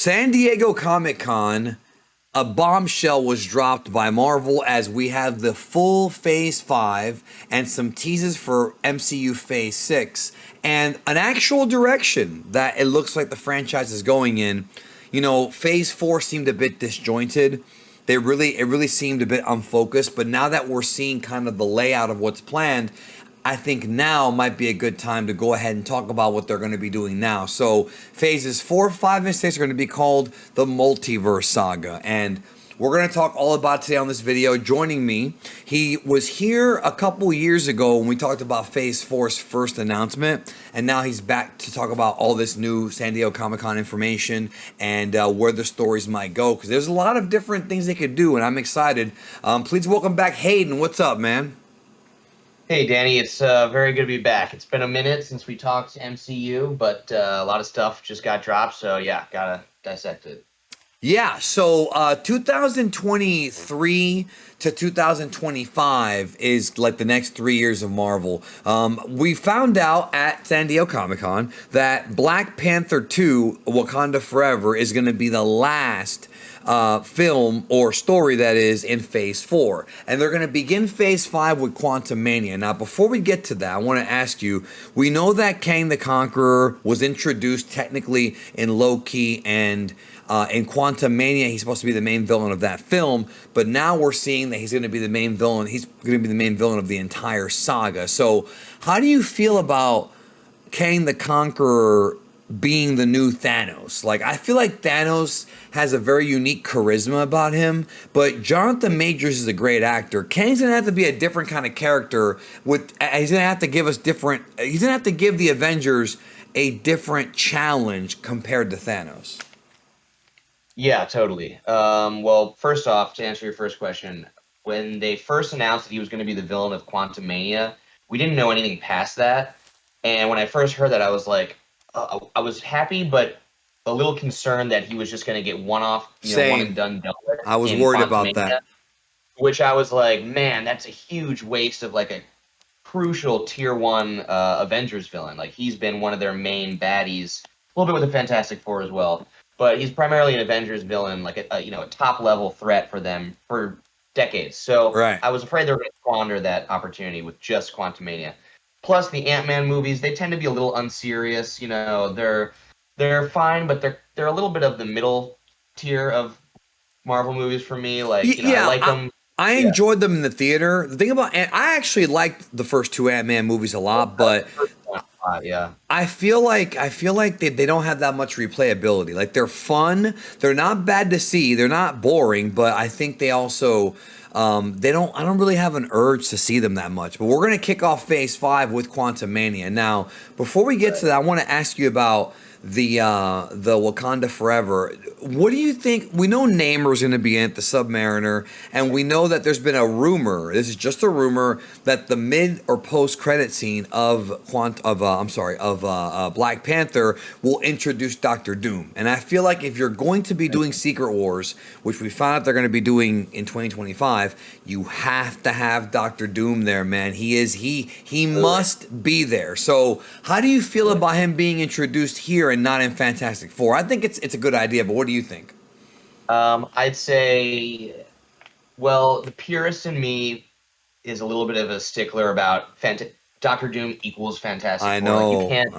San Diego Comic-Con, a bombshell was dropped by Marvel as we have the full Phase 5 and some teases for MCU Phase 6 and an actual direction that it looks like the franchise is going in. You know, Phase 4 seemed a bit disjointed. It really seemed a bit unfocused, but now that we're seeing kind of the layout of what's planned, I think now might be a good time to go ahead and talk about what they're going to be doing now. So phases 4, 5, and 6 are going to be called the Multiverse Saga. And we're going to talk all about it today on this video. Joining me, he was here a couple years ago when we talked about Phase 4's first announcement. And now he's back to talk about all this new San Diego Comic-Con information and where the stories might go. Because there's a lot of different things they could do, and I'm excited. Please welcome back Hayden. What's up, man? Hey, Danny, it's very good to be back. It's been a minute since we talked MCU, but a lot of stuff just got dropped, so yeah, gotta dissect it. Yeah, so 2023 to 2025 is like the next 3 years of Marvel. We found out at San Diego Comic-Con that Black Panther 2, Wakanda Forever, is going to be the last film or story that is in Phase 4. And they're going to begin Phase 5 with Quantumania. Now, before we get to that, I want to ask you, we know that Kang the Conqueror was introduced technically in Loki and in Quantumania, he's supposed to be the main villain of that film, but now we're seeing that he's going to be the main villain. He's going to be the main villain of the entire saga. So how do you feel about Kang the Conqueror being the new Thanos? Like, I feel like Thanos has a very unique charisma about him, but Jonathan Majors is a great actor. Kang's gonna have to be a different kind of character. He's gonna have to give us different. He's gonna have to give the Avengers a different challenge compared to Thanos. Yeah, totally. Well, first off, to answer your first question, when they first announced that he was going to be the villain of Quantumania, we didn't know anything past that. And when I first heard that, I was like, I was happy, but a little concerned that he was just going to get one and done. I was worried about that. Which I was like, man, that's a huge waste of like a crucial tier 1 Avengers villain. Like, he's been one of their main baddies, a little bit with the Fantastic Four as well. But he's primarily an Avengers villain, like a top level threat for them for decades. So right. I was afraid they were going to squander that opportunity with just Quantumania. Plus, the AntMan movies, they tend to be a little unserious. You know, they're fine, but they're a little bit of the middle tier of Marvel movies for me. Like, I like them. I enjoyed them in the theater. The thing about I actually liked the first 2 Ant-Man movies a lot, but yeah, I feel like they don't have that much replayability. Like, they're fun, they're not bad to see, they're not boring, but I think they also I don't really have an urge to see them that much. But we're gonna kick off Phase 5 with Quantumania. Now, before we get to that, I want to ask you about the Wakanda Forever. What do you think? We know Namor's going to be in it, the Submariner, and we know that there's been a rumor. This is just a rumor that the mid or post credit scene of Black Panther will introduce Doctor Doom. And I feel like if you're going to be doing Secret Wars, which we found out they're going to be doing in 2025, you have to have Doctor Doom there, man. He must be there. So how do you feel about him being introduced here and not in Fantastic Four? I think it's a good idea, but what do you think? I'd say, well, the purist in me is a little bit of a stickler about Doctor Doom equals Fantastic Four. I know. Like, you can't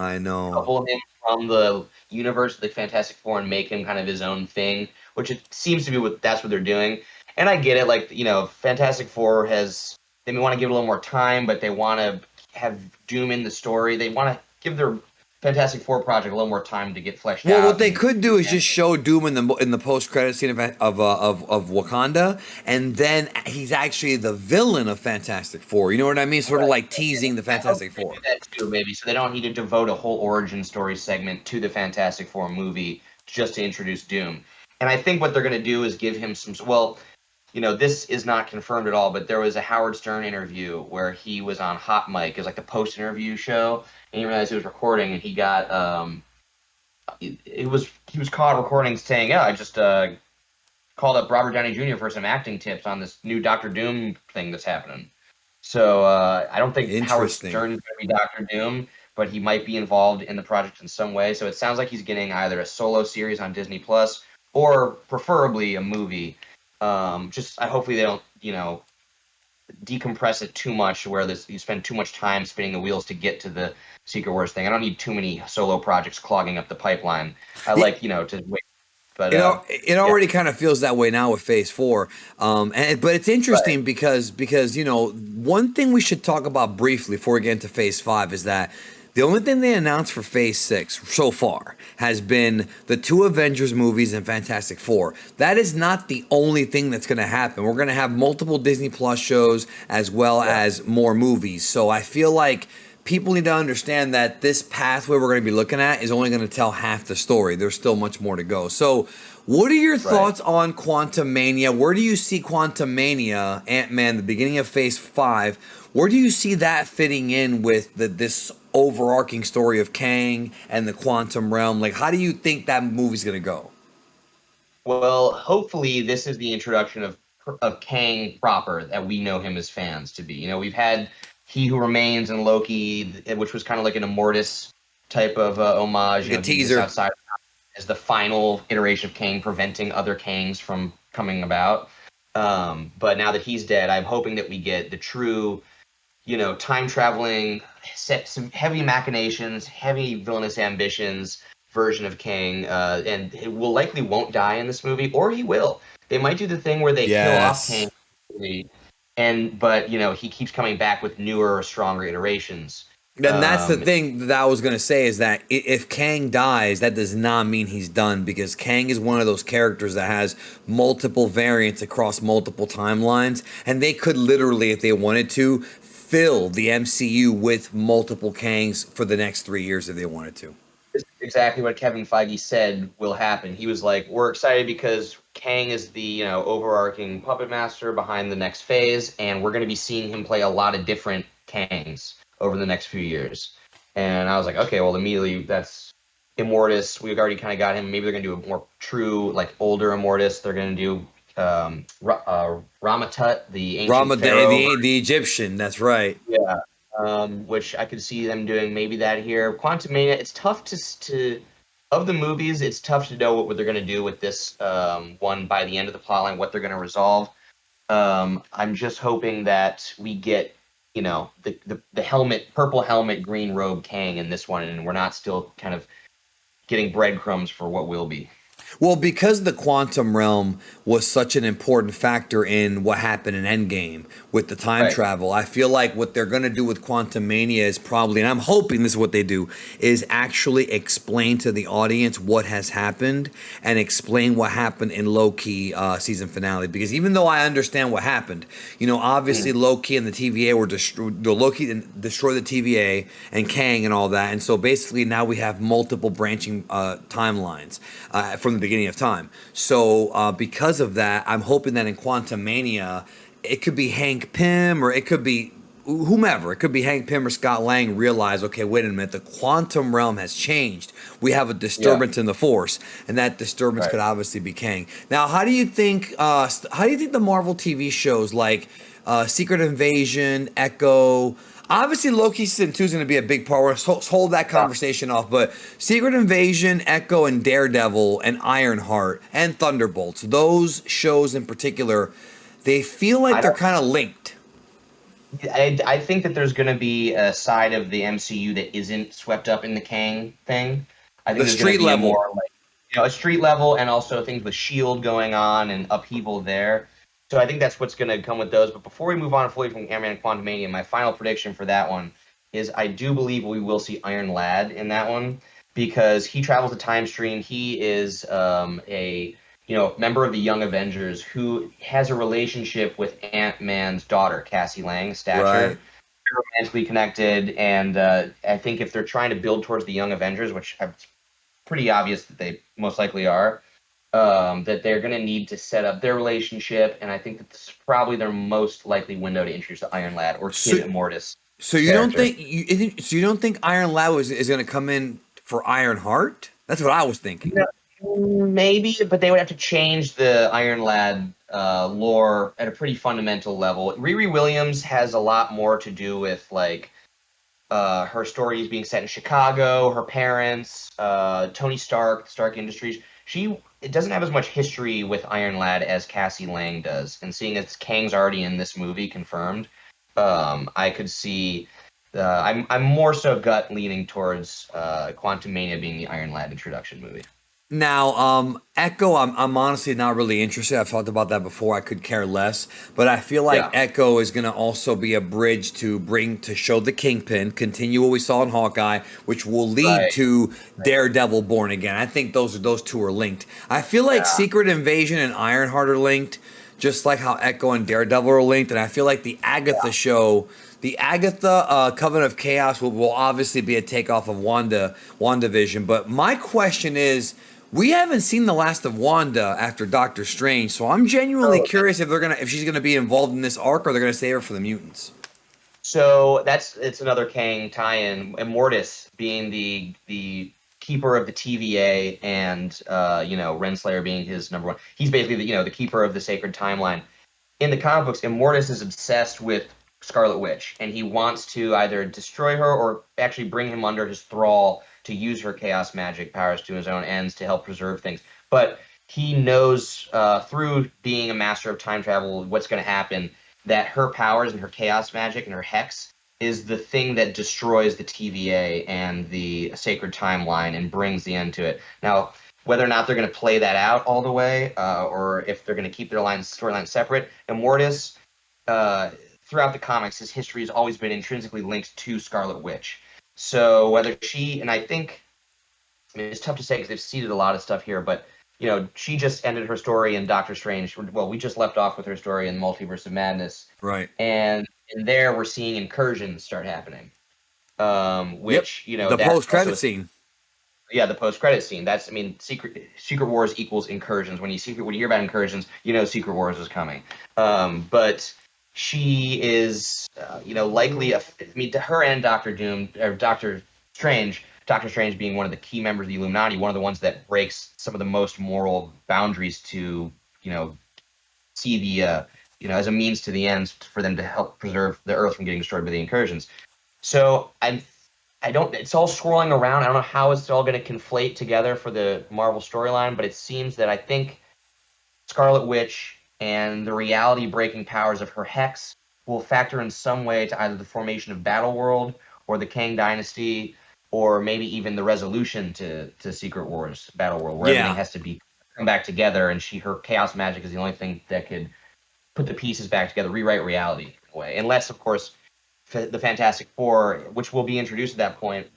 couple him from the universe of the Fantastic Four and make him kind of his own thing, which it seems to be that's what they're doing. And I get it. Like, Fantastic Four they may want to give it a little more time, but they want to have Doom in the story. They want to give their Fantastic Four project a little more time to get fleshed out. Well, what they could do is just show Doom in the post credit scene of Wakanda, and then he's actually the villain of Fantastic Four. You know what I mean? Sort of like teasing the Fantastic Four. That too, maybe. So they don't need to devote a whole origin story segment to the Fantastic Four movie just to introduce Doom. And I think what they're going to do is give him some. Well, this is not confirmed at all, but there was a Howard Stern interview where he was on Hot Mic. It was like the post-interview show, and he realized he was recording, and he got he was caught recording saying, "Yeah, I just called up Robert Downey Jr. for some acting tips on this new Doctor Doom thing that's happening." So I don't think Howard Stern is going to be Doctor Doom, but he might be involved in the project in some way. So it sounds like he's getting either a solo series on Disney Plus or preferably a movie. Just I hopefully they don't, decompress it too much where you spend too much time spinning the wheels to get to the Secret Wars thing. I don't need too many solo projects clogging up the pipeline. I like, to wait. But it already kind of feels that way now with Phase 4. But it's interesting Right. because one thing we should talk about briefly before we get into Phase 5 is that the only thing they announced for Phase 6 so far has been the 2 Avengers movies and Fantastic Four. That is not the only thing that's going to happen. We're going to have multiple Disney Plus shows as well as more movies. So I feel like people need to understand that this pathway we're going to be looking at is only going to tell half the story. There's still much more to go. So what are your thoughts on Quantumania? Where do you see Quantumania, Ant-Man, the beginning of Phase 5? Where do you see that fitting in with this overarching story of Kang and the quantum realm? Like, how do you think that movie's going to go? Well, hopefully this is the introduction of Kang proper that we know him as fans to be. We've had He Who Remains and Loki, which was kind of like an Immortus type of homage. Like a He teaser. outside as the final iteration of Kang, preventing other Kangs from coming about. But now that he's dead, I'm hoping that we get the true, time traveling, some heavy machinations, heavy villainous ambitions version of Kang, and it will likely won't die in this movie, or he will. They might do the thing where they kill off Kang, but he keeps coming back with newer, stronger iterations. And that's the thing that I was going to say is that if Kang dies, that does not mean he's done, because Kang is one of those characters that has multiple variants across multiple timelines, and they could literally, if they wanted to, fill the MCU with multiple Kangs for the next 3 years if they wanted to. This is exactly what Kevin Feige said will happen. He was like, "We're excited because Kang is the overarching puppet master behind the next phase, and we're going to be seeing him play a lot of different Kangs over the next few years." And I was like, okay, well, immediately that's Immortus. We've already kind of got him. Maybe they're going to do a more true, like older Immortus. They're going to do Ramatut, the ancient pharaoh. The Egyptian. That's right. Yeah. Which I could see them doing maybe that here. Quantumania, it's tough to of the movies, it's tough to know what they're going to do with this one by the end of the plotline, what they're going to resolve. I'm just hoping that we get, the helmet, purple helmet, green robe Kang in this one, and we're not still kind of getting breadcrumbs for what will be. Well, because the quantum realm was such an important factor in what happened in Endgame with the time travel, I feel like what they're going to do with Quantumania is probably, and I'm hoping this is what they do, is actually explain to the audience what has happened and explain what happened in Loki season finale. Because even though I understand what happened, obviously Loki and the TVA were destroyed. Loki destroyed the TVA and Kang and all that, and so basically now we have multiple branching timelines from the beginning of time. So because of that, I'm hoping that in Quantumania, it could be Hank Pym or it could be whomever. It could be Hank Pym or Scott Lang realize, okay, wait a minute, the quantum realm has changed. We have a disturbance in the Force, and that disturbance could obviously be Kang. Now, how do you think the Marvel TV shows like Secret Invasion, Echo? Obviously, Loki season 2 is going to be a big part. Let's hold that conversation off. But Secret Invasion, Echo, and Daredevil, and Ironheart, and Thunderbolts, those shows in particular, they feel like they're kind of linked. I think that there's going to be a side of the MCU that isn't swept up in the Kang thing. I think The street level. More like, a street level, and also things with S.H.I.E.L.D. going on and upheaval there. So I think that's what's going to come with those. But before we move on fully from Ant-Man and Quantumania, my final prediction for that one is I do believe we will see Iron Lad in that one, because he travels the time stream. He is a member of the Young Avengers who has a relationship with Ant-Man's daughter, Cassie Lang, Stature. Right. They're romantically connected, and I think if they're trying to build towards the Young Avengers, which it's pretty obvious that they most likely are, that they're going to need to set up their relationship, and I think that this is probably their most likely window to introduce the Iron Lad or Kid Immortus. So you don't think Iron Lad is going to come in for Ironheart? That's what I was thinking. Maybe, but they would have to change the Iron Lad lore at a pretty fundamental level. Riri Williams has a lot more to do with like her story is being set in Chicago, her parents, Tony Stark, Stark Industries. It doesn't have as much history with Iron Lad as Cassie Lang does. And seeing as Kang's already in this movie confirmed, I could see. I'm more so gut leaning towards Quantumania being the Iron Lad introduction movie. Now, Echo, I'm honestly not really interested. I've talked about that before. I could care less, but I feel like Echo is going to also be a bridge to show the Kingpin, continue what we saw in Hawkeye, which will lead to Daredevil Born Again. I think those two are linked. I feel like Secret Invasion and Ironheart are linked, just like how Echo and Daredevil are linked, and I feel like the Agatha show. The Agatha Covenant of Chaos will obviously be a takeoff of WandaVision, but my question is, we haven't seen the last of Wanda after Doctor Strange, so I'm genuinely curious if she's gonna be involved in this arc or they're gonna save her for the mutants. So it's another Kang tie-in. Immortus being the keeper of the TVA, and Renslayer being his number one. He's basically the keeper of the sacred timeline. In the comic books, Immortus is obsessed with Scarlet Witch, and he wants to either destroy her or actually bring him under his thrall to use her chaos magic powers to his own ends to help preserve things. But he knows through being a master of time travel what's going to happen, that her powers and her chaos magic and her hex is the thing that destroys the TVA and the sacred timeline and brings the end to it. Now, whether or not they're going to play that out all the way, or if they're going to keep their storylines separate, Immortus, throughout the comics, his history has always been intrinsically linked to Scarlet Witch. So whether and I think, it's tough to say because they've seeded a lot of stuff here, but she just ended her story in Doctor Strange. Well, we just left off with her story in Multiverse of Madness, right? And in there, we're seeing incursions start happening, which the post-credit scene. Yeah, the post-credit scene. Secret Wars equals incursions. When you hear about incursions, Secret Wars is coming. But she is, likely her and Doctor Doom or Doctor Strange. Doctor Strange being one of the key members of the Illuminati, one of the ones that breaks some of the most moral boundaries to, see the, as a means to the ends for them to help preserve the Earth from getting destroyed by the incursions. So it's all swirling around. I don't know how it's all going to conflate together for the Marvel storyline, but it seems that I think Scarlet Witch and the reality-breaking powers of her hex will factor in some way to either the formation of Battleworld or the Kang Dynasty, or maybe even the resolution to Secret Wars Battleworld, where everything has to come back together, and her chaos magic is the only thing that could put the pieces back together, rewrite reality in a way. Unless, of course, the Fantastic Four, which will be introduced at that point,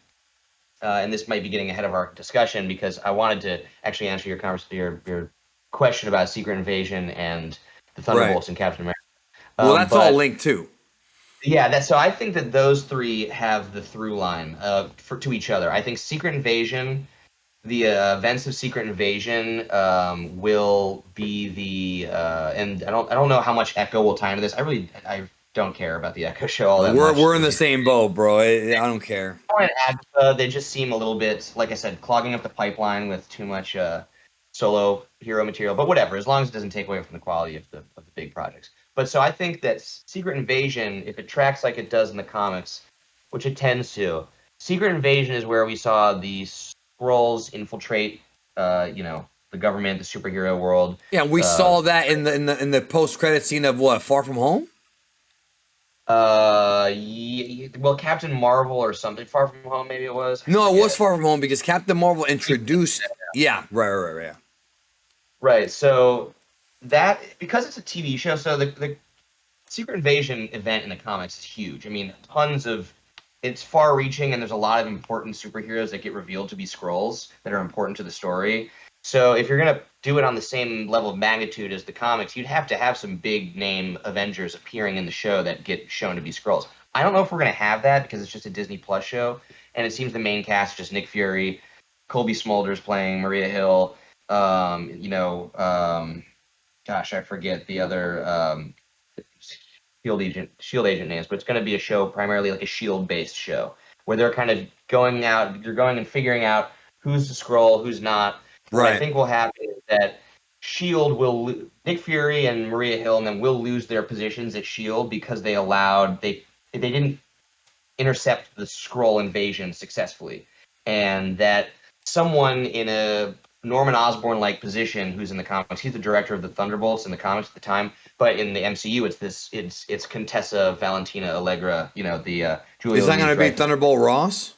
and this might be getting ahead of our discussion because I wanted to actually answer your question about Secret Invasion and the Thunderbolts and Captain America. Well, that's all linked too. Yeah, so I think that those three have the through line to each other. I think Secret Invasion, the events of Secret Invasion, will be the and I don't know how much Echo will tie into this. I don't care about the Echo show all that much. We're in the same boat, bro. I don't care. They just seem a little bit, like I said, clogging up the pipeline with too much solo hero material. But whatever, as long as it doesn't take away from the quality of the big projects. But so I think that Secret Invasion, if it tracks like it does in the comics, which it tends to, Secret Invasion is where we saw the Skrulls infiltrate, the government, the superhero world. Yeah, we saw that in the post-credit scene of what, Far From Home? Well, Captain Marvel or something. Far From Home, maybe it was. No, it was Far From Home because Captain Marvel introduced. Yeah, right. Right. So that, because it's a TV show, so the Secret Invasion event in the comics is huge. I mean, it's far-reaching, and there's a lot of important superheroes that get revealed to be Skrulls that are important to the story. So if you're going to do it on the same level of magnitude as the comics, you'd have to have some big-name Avengers appearing in the show that get shown to be Skrulls. I don't know if we're going to have that because it's just a Disney Plus show, and it seems the main cast is just Nick Fury, Colby Smulders playing Maria Hill, gosh, I forget the other Shield agent names, but it's going to be a show primarily like a Shield-based show where they're kind of going and figuring out who's the Skrull, who's not. Right. What I think will happen is that Shield Nick Fury and Maria Hill and them will lose their positions at Shield because they didn't intercept the Skrull invasion successfully, and that someone in a Norman Osborn-like position, who's in the comics, he's the director of the Thunderbolts in the comics at the time, but in the MCU, it's Contessa Valentina Allegra, the Julia Is that going to be Louis-Dreyfus. Thunderbolt Ross?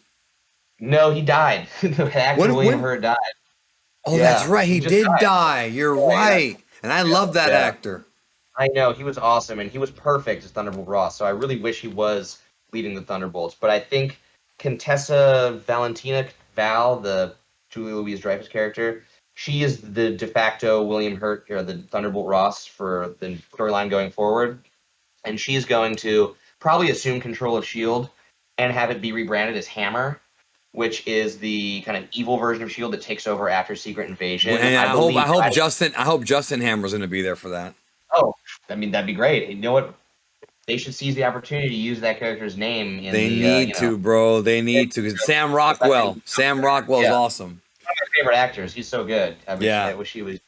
No, he died. The actor William Hurt died. Oh, that's right. He did die. You're right. Yeah. And I love that actor. I know. He was awesome, and he was perfect as Thunderbolt Ross, so I really wish he was leading the Thunderbolts. But I think Contessa Valentina, Val, the Julia Louis-Dreyfus character, she is the de facto William Hurt, or the Thunderbolt Ross for the storyline going forward. And she's going to probably assume control of S.H.I.E.L.D. and have it be rebranded as Hammer, which is the kind of evil version of S.H.I.E.L.D. that takes over after Secret Invasion. And I hope Justin Hammer's going to be there for that. Oh, I mean, that'd be great. You know what? They should seize the opportunity to use that character's name. They need to, bro. They need to. Sam Rockwell. Sam Rockwell's awesome. One of my favorite actors. He's so good. I wish he was.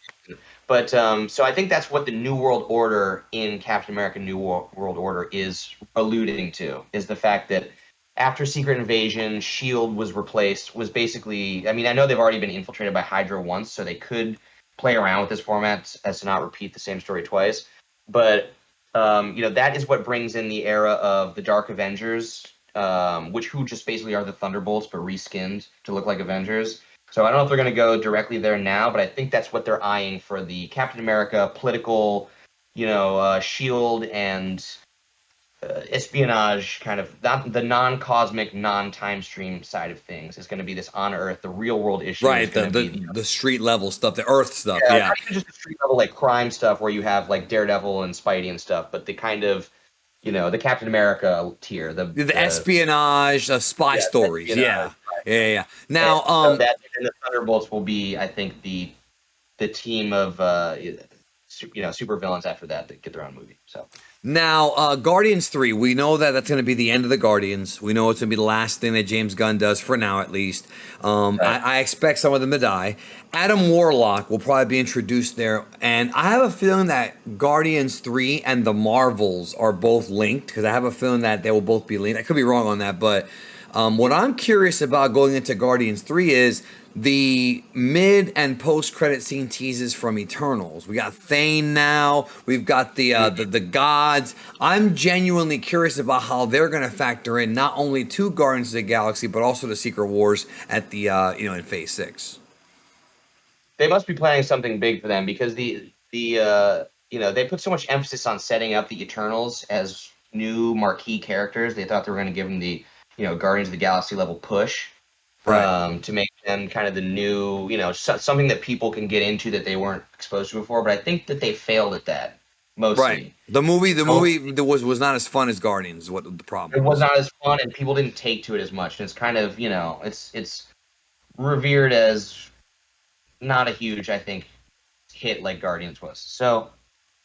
But so I think that's what the New World Order in Captain America New World Order is alluding to, is the fact that after Secret Invasion, S.H.I.E.L.D. was basically, I mean, I know they've already been infiltrated by Hydra once, so they could play around with this format as to not repeat the same story twice. But, that is what brings in the era of the Dark Avengers, who just basically are the Thunderbolts, but reskinned to look like Avengers. So I don't know if they're going to go directly there now, but I think that's what they're eyeing for the Captain America political, S.H.I.E.L.D. and espionage kind of, the non-cosmic, non-time stream side of things is going to be this on Earth, the real world issue. Right, the street level stuff, the Earth stuff. Yeah, not even just the street level like crime stuff where you have like Daredevil and Spidey and stuff, but the kind of, the Captain America tier, the espionage, spy stories. Yeah. Now, and the Thunderbolts will be, I think, the team of super villains after that get their own movie. So now, Guardians 3, we know that that's going to be the end of the Guardians. We know it's going to be the last thing that James Gunn does for now, at least. Right. I expect some of them to die. Adam Warlock will probably be introduced there, and I have a feeling that Guardians 3 and the Marvels are both linked, because I have a feeling that they will both be linked. I could be wrong on that, but what I'm curious about going into Guardians 3 is the mid and post-credit scene teases from Eternals. We got Thane now. We've got the gods. I'm genuinely curious about how they're going to factor in not only to Guardians of the Galaxy, but also the Secret Wars at the in Phase 6. They must be planning something big for them, because they put so much emphasis on setting up the Eternals as new marquee characters. They thought they were going to give them the Guardians of the Galaxy level push. Right. To make them kind of the new, something that people can get into that they weren't exposed to before. But I think that they failed at that mostly. Right. The movie was not as fun as Guardians. Is what the problem? It was not as fun, and people didn't take to it as much. And it's kind of, it's revered as not a huge, I think, hit like Guardians was. So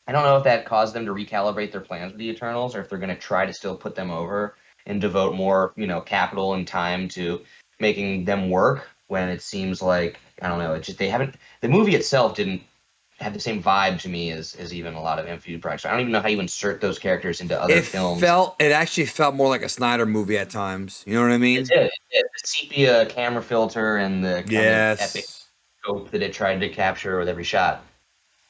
I don't know if that caused them to recalibrate their plans with the Eternals, or if they're going to try to still put them over and devote more, capital and time to making them work, when it seems like, I don't know, the movie itself didn't have the same vibe to me as even a lot of MCU projects. I don't even know how you insert those characters into other films. It actually felt more like a Snyder movie at times. You know what I mean? It did. The sepia camera filter and the kind of epic scope that it tried to capture with every shot.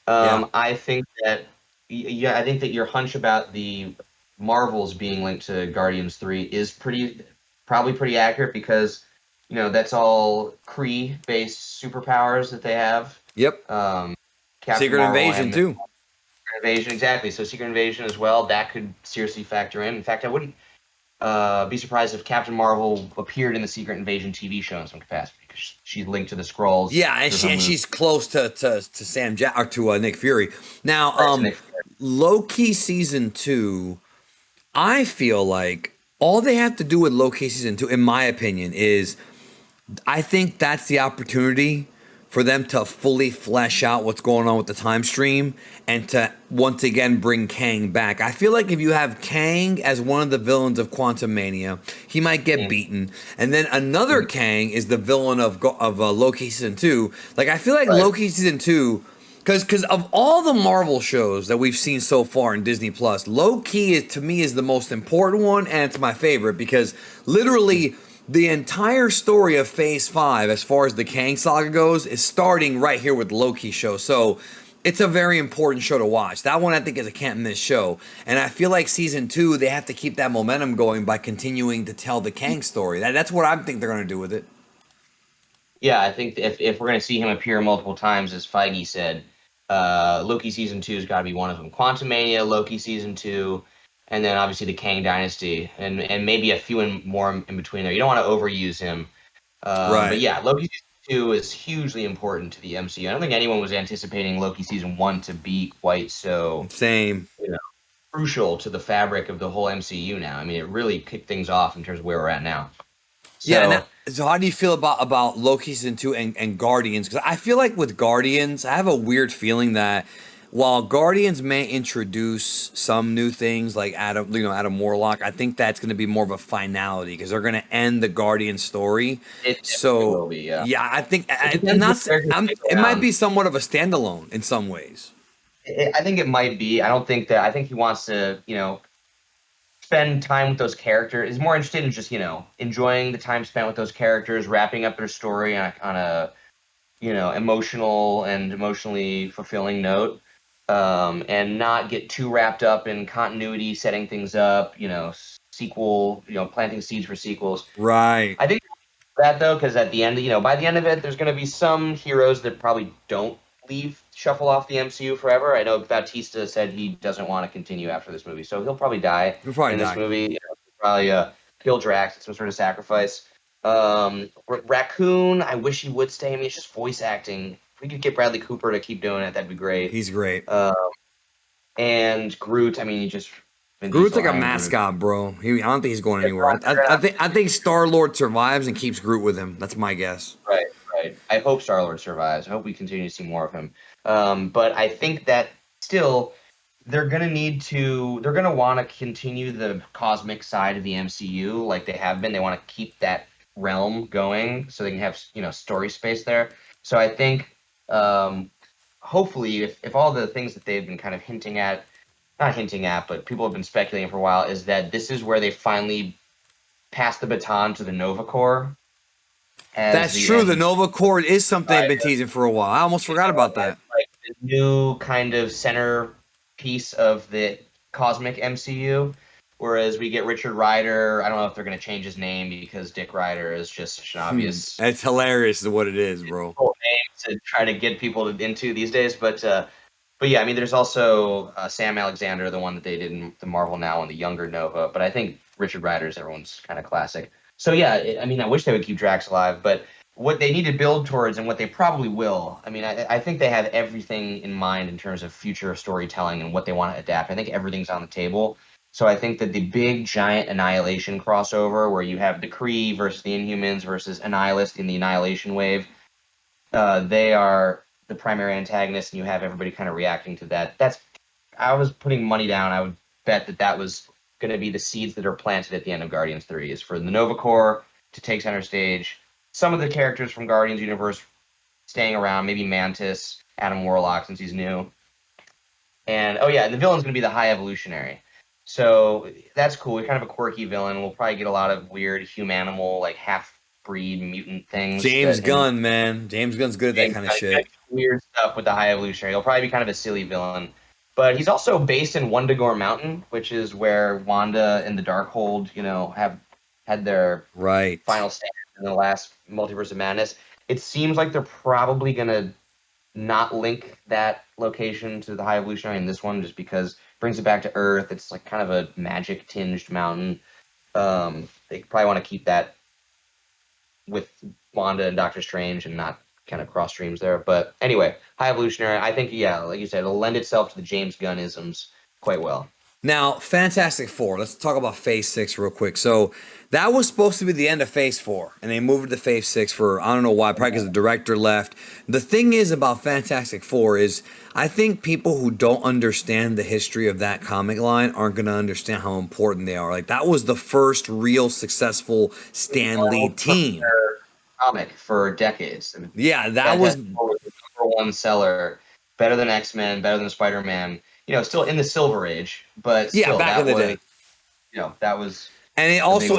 I think that your hunch about the Marvels being linked to Guardians 3 is probably pretty accurate, because that's all Kree-based superpowers that they have. Yep. Secret Invasion too. Secret Invasion, exactly. So Secret Invasion as well. That could seriously factor in. In fact, I wouldn't be surprised if Captain Marvel appeared in the Secret Invasion TV show in some capacity, because she's linked to the Skrulls. Yeah, and she's close to Sam or to Nick Fury. Now, Loki season 2, I feel like all they have to do with Loki season 2, in my opinion, is I think that's the opportunity for them to fully flesh out what's going on with the time stream, and to once again bring Kang back. I feel like if you have Kang as one of the villains of Quantumania, he might get beaten, and then another Kang is the villain of Loki season 2. Like, I feel like Loki season 2 Because of all the Marvel shows that we've seen so far in Disney Plus, Loki is to me is the most important one, and it's my favorite because literally the entire story of Phase 5, as far as the Kang saga goes, is starting right here with the Loki show. So it's a very important show to watch. That one I think is a can't miss show, and I feel like season 2 they have to keep that momentum going by continuing to tell the Kang story. That's what I think they're going to do with it. Yeah, I think if we're going to see him appear multiple times, as Feige said, Loki season 2 has got to be one of them. Quantumania, Loki season 2, and then obviously the Kang Dynasty, and maybe a few more in between there. You don't want to overuse him, but Right. yeah, Loki season 2 is hugely important to the MCU. I don't think anyone was anticipating Loki season 1 to be quite so Same. crucial to the fabric of the whole MCU now. I mean, it really kicked things off in terms of where we're at now. Yeah. So, So how do you feel about Loki season 2 and Guardians? Because I feel like with Guardians, I have a weird feeling that while Guardians may introduce some new things like Adam Warlock, I think that's going to be more of a finality because they're going to end the Guardian story. it definitely So will be, yeah. yeah, I think It I'm depends not. what characters stick It might around. be somewhat of a standalone in some ways. I think it might be. I don't think that. I think he wants to, spend time with those characters. He's more interested in just, enjoying the time spent with those characters, wrapping up their story on a emotional and emotionally fulfilling note, and not get too wrapped up in continuity, setting things up, sequel, planting seeds for sequels. Right. I think that though, because at the end, by the end of it, there's going to be some heroes that probably don't shuffle off the MCU forever. I know Bautista said he doesn't want to continue after this movie, so he'll probably die He'll probably in this die. movie. Probably kill Drax, some sort of sacrifice. Raccoon, I wish he would stay. I mean, it's just voice acting. If we could get Bradley Cooper to keep doing it, that'd be great. He's great. And Groot, I mean, he just Vin Groot's Diesel, like a I am Groot. mascot, bro. I don't think he's going anywhere. I think Star Lord survives and keeps Groot with him. That's my guess. Right, right. I hope Star Lord survives. I hope we continue to see more of him. But I think that still they're gonna want to continue the cosmic side of the MCU like they have been. They want to keep that realm going so they can have story space there. So I think hopefully if all the things that they've been kind of not hinting at, but people have been speculating for a while, is that this is where they finally pass the baton to the Nova Corps. That's true. The Nova Corps is something they've been teasing for a while. I almost forgot about that. Like the new kind of center piece of the cosmic MCU. Whereas we get Richard Rider. I don't know if they're going to change his name because Dick Rider is just such an obvious. It's hilarious is what it is, bro. Name to try to get people into these days. But yeah, I mean, there's also Sam Alexander, the one that they did in the Marvel Now and the younger Nova. But I think Richard Rider is everyone's kind of classic. So yeah, I mean, I wish they would keep Drax alive, but what they need to build towards and what they probably will. I mean, I think they have everything in mind in terms of future storytelling and what they want to adapt. I think everything's on the table. So I think that the big giant Annihilation crossover where you have the Kree versus the Inhumans versus Annihilus in the Annihilation wave, they are the primary antagonists, and you have everybody kind of reacting to that. I was putting money down. I would bet that was going to be the seeds that are planted at the end of Guardians 3 is for the Nova Corps to take center stage. Some of the characters from Guardians universe staying around, maybe Mantis, Adam Warlock since he's new. And and the villain's going to be the High Evolutionary. So that's cool. He's kind of a quirky villain. We'll probably get a lot of weird humanimal, like half-breed mutant things. James Gunn, man. James Gunn's good at that kind of shit. Weird stuff with the High Evolutionary. He'll probably be kind of a silly villain. But he's also based in Wundagore Mountain, which is where Wanda and the Darkhold, have had their final stand in the last Multiverse of Madness. It seems like they're probably going to not link that location to the High Evolutionary in this one, just because it brings it back to Earth. It's like kind of a magic-tinged mountain. They probably want to keep that with Wanda and Doctor Strange and not kind of cross streams there. But anyway, High Evolutionary, I think, like you said, it'll lend itself to the James Gunn-isms quite well. Now, Fantastic Four. Let's talk about Phase 6 real quick. So that was supposed to be the end of Phase 4, and they moved it to Phase 6 for, I don't know why, probably because the director left. The thing is about Fantastic Four is I think people who don't understand the history of that comic line aren't going to understand how important they are. Like, that was the first real successful Stan Lee team. Comic for decades. Yeah, that was the number one seller. better than X-Men, better than Spider-Man. Still in the Silver Age, but Yeah, still back in that the was day. that was And a big one. So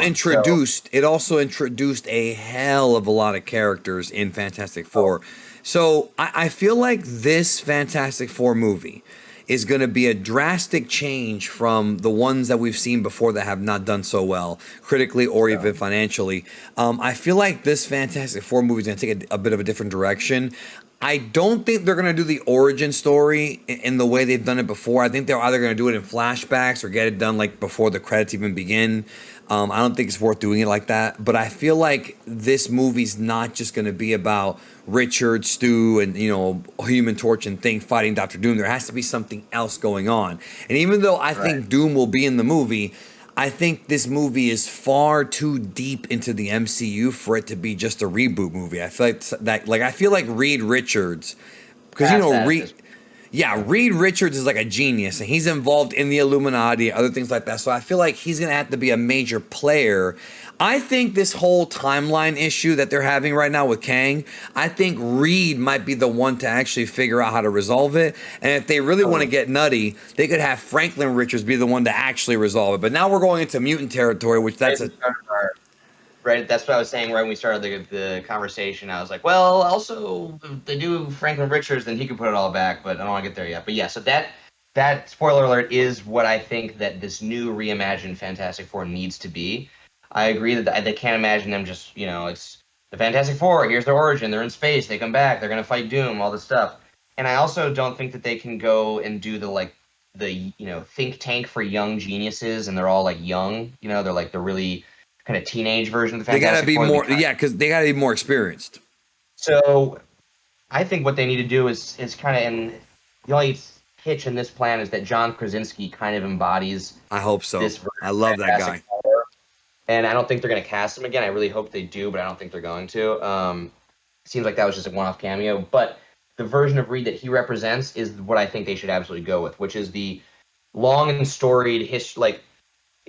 it also introduced a hell of a lot of characters in Fantastic Four. So I feel like this Fantastic Four movie is going to be a drastic change from the ones that we've seen before that have not done so well, critically or even financially. I feel like this Fantastic Four movie is going to take a bit of a different direction. I don't think they're going to do the origin story in the way they've done it before. I think they're either going to do it in flashbacks or get it done like before the credits even begin. I don't think it's worth doing it like that. But I feel like this movie's not just going to be about Richard, Stu, and Human Torch and Thing fighting Doctor Doom. There has to be something else going on. And even though I right. think Doom will be in the movie, I think this movie is far too deep into the MCU for it to be just a reboot movie. I feel I feel like Reed Richards, because Past that at this Reed Richards is like a genius, and he's involved in the Illuminati, other things like that. So I feel like he's gonna have to be a major player. I think this whole timeline issue that they're having right now with Kang, I think Reed might be the one to actually figure out how to resolve it. And if they really want to get nutty, they could have Franklin Richards be the one to actually resolve it. But now we're going into mutant territory, which that's a Right, that's what I was saying right when we started the conversation. I was like, well, also if they do Franklin Richards, then he could put it all back, but I don't want to get there yet. But yeah, so that spoiler alert is what I think that this new reimagined Fantastic Four needs to be. I agree that they can't imagine them just it's the Fantastic Four. Here's their origin. They're in space. They come back. They're gonna fight Doom. All this stuff. And I also don't think that they can go and do the think tank for young geniuses, and they're all like young. They're like the really kind of teenage version of the they gotta Fantastic be Four. more, yeah, because they gotta be more experienced. So I think what they need to do is kind of, and the only hitch in this plan is that John Krasinski kind of embodies I hope so. this version I of love that Fantastic guy. Four. And I don't think they're going to cast him again. I really hope they do, but I don't think they're going to. Seems like that was just a one-off cameo. But the version of Reed that he represents is what I think they should absolutely go with, which is the long and storied history. Like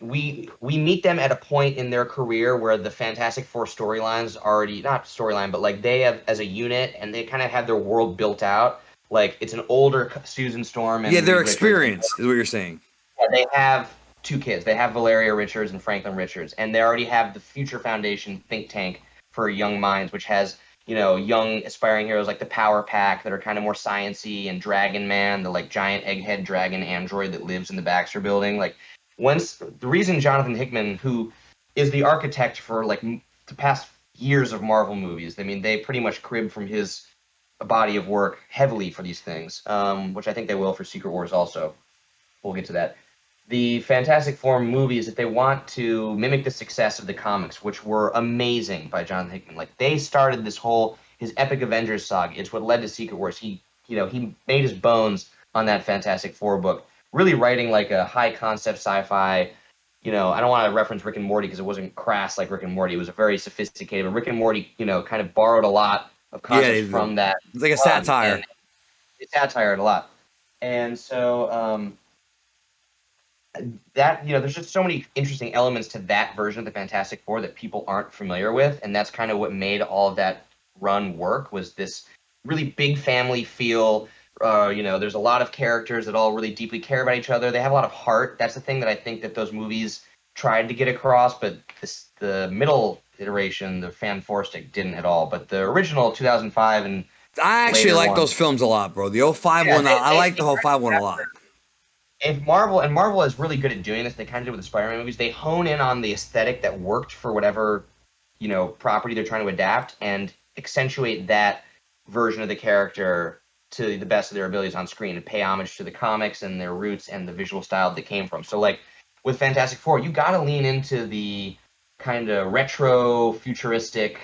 we meet them at a point in their career where the Fantastic Four storylines already, not storyline, but like they have as a unit, and they kind of have their world built out. Like it's an older Susan Storm and Yeah, they're Reed Richards. experienced, is what you're saying. Yeah, they have two kids. They have Valeria Richards and Franklin Richards, and they already have the Future Foundation think tank for young minds, which has young aspiring heroes like the Power Pack that are kind of more sciency, and Dragon Man, the like giant egghead dragon android that lives in the Baxter Building. Like once the reason Jonathan Hickman, who is the architect for like the past years of Marvel movies, I mean they pretty much crib from his body of work heavily for these things, which I think they will for Secret Wars also. We'll get to that. The Fantastic Four movies, if they want to mimic the success of the comics, which were amazing by Jonathan Hickman, like they started his epic Avengers saga. It's what led to Secret Wars. He made his bones on that Fantastic Four book, really writing like a high concept sci-fi. I don't want to reference Rick and Morty because it wasn't crass like Rick and Morty. It was a very sophisticated. But Rick and Morty, kind of borrowed a lot of concepts from that. It's like a satire. And it satired a lot, and so. That there's just so many interesting elements to that version of the Fantastic Four that people aren't familiar with, and that's kind of what made all of that run work. Was this really big family feel? There's a lot of characters that all really deeply care about each other. They have a lot of heart. That's the thing that I think that those movies tried to get across, but the middle iteration, the Fan Four Stick, didn't at all. But the original 2005 and I actually like ones, those films a lot, bro. The '05 one, I like the whole 5 one a lot. If Marvel is really good at doing this, they kind of do with the Spider-Man movies. They hone in on the aesthetic that worked for whatever property they're trying to adapt, and accentuate that version of the character to the best of their abilities on screen, and pay homage to the comics and their roots and the visual style that they came from. So like with Fantastic Four, you got to lean into the kind of retro futuristic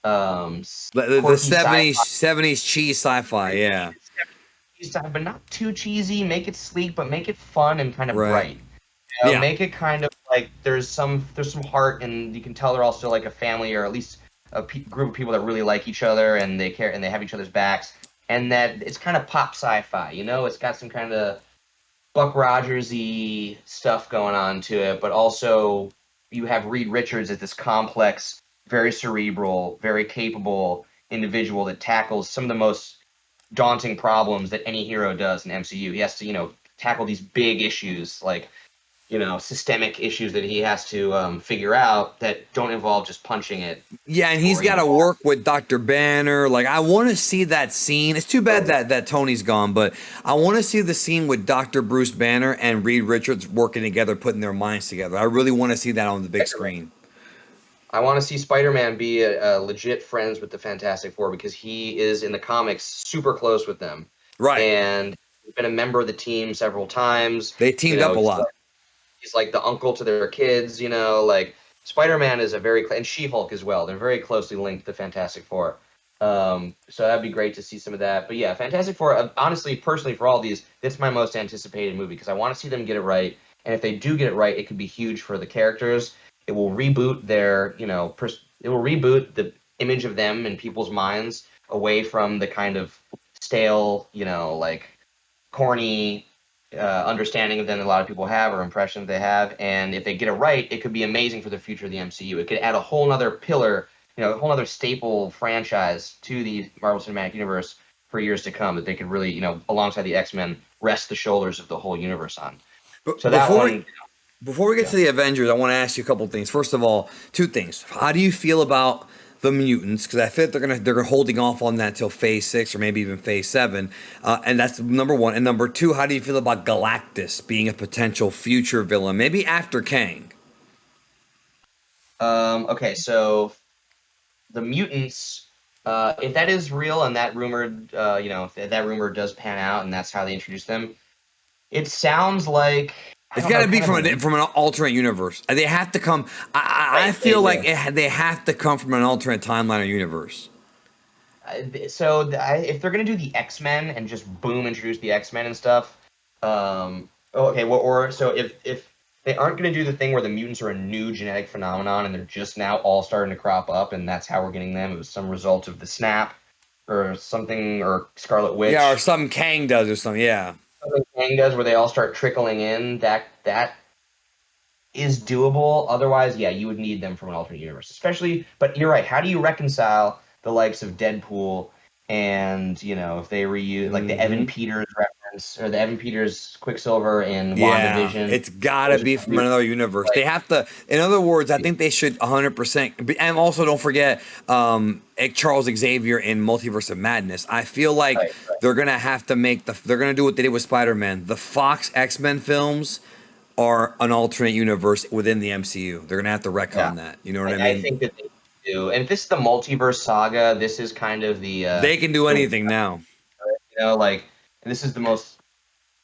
The quirky 70s cheese sci-fi, yeah. side, but not too cheesy. Make it sleek, but make it fun and kind of Right. bright. Yeah. Make it kind of like there's some heart, and you can tell they're all still like a family, or at least a group of people that really like each other and they care and they have each other's backs. And that it's kind of pop sci-fi. It's got some kind of Buck Rogers-y stuff going on to it, but also you have Reed Richards as this complex, very cerebral, very capable individual that tackles some of the most daunting problems that any hero does in MCU. He has to, tackle these big issues like, systemic issues that he has to figure out that don't involve just punching it. Yeah, and he's Or, got to work with Dr. Banner. Like, I want to see that scene. It's too bad that Tony's gone, but I want to see the scene with Dr. Bruce Banner and Reed Richards working together, putting their minds together. I really want to see that on the big screen. I want to see Spider-Man be a legit friends with the Fantastic Four because he is in the comics super close with them. Right. And he's been a member of the team several times. They teamed up a lot. He's like the uncle to their kids, like Spider-Man is and She-Hulk as well. They're very closely linked to the Fantastic Four. So that'd be great to see some of that. But yeah, Fantastic Four, honestly, personally, for all these, that's my most anticipated movie because I want to see them get it right. And if they do get it right, it could be huge for the characters. It will reboot their, it will reboot the image of them in people's minds away from the kind of stale, like corny understanding of them that a lot of people have or impression they have. And if they get it right, it could be amazing for the future of the MCU. It could add a whole nother pillar, a whole other staple franchise to the Marvel Cinematic Universe for years to come that they could really, alongside the X-Men, rest the shoulders of the whole universe on. So that one... Before we get to the Avengers, I want to ask you a couple things. First of all, two things. How do you feel about the mutants? Because I feel like they're holding off on that till Phase 6 or maybe even Phase 7. And that's number one. And number two, how do you feel about Galactus being a potential future villain, maybe after Kang? Okay, so the mutants, if that is real and that rumored, if that rumor does pan out and that's how they introduce them, it sounds like... It's got to be from an alternate universe. They have to come. I feel like they have to come from an alternate timeline or universe. So if they're gonna do the X-Men and just boom introduce the X-Men and stuff, okay. So if they aren't gonna do the thing where the mutants are a new genetic phenomenon and they're just now all starting to crop up and that's how we're getting them. It was some result of the snap or something or Scarlet Witch. Yeah, or something Kang does or something. Yeah. Something Kang does where they all start trickling in, that is doable. Otherwise, yeah, you would need them from an alternate universe. But you're right. How do you reconcile the likes of Deadpool and, if they reuse, like the Evan Peters reference, or the Evan Peters Quicksilver in WandaVision? It's got to be from another universe. They have to, in other words, I think they should 100%. And also, don't forget Charles Xavier in Multiverse of Madness. I feel like they're going to have to they're going to do what they did with Spider-Man. The Fox X-Men films are an alternate universe within the MCU. They're going to have to retcon that. You know what I mean? I think that they do. And if this is the multiverse saga, this is kind of the... they can do anything now. This is the most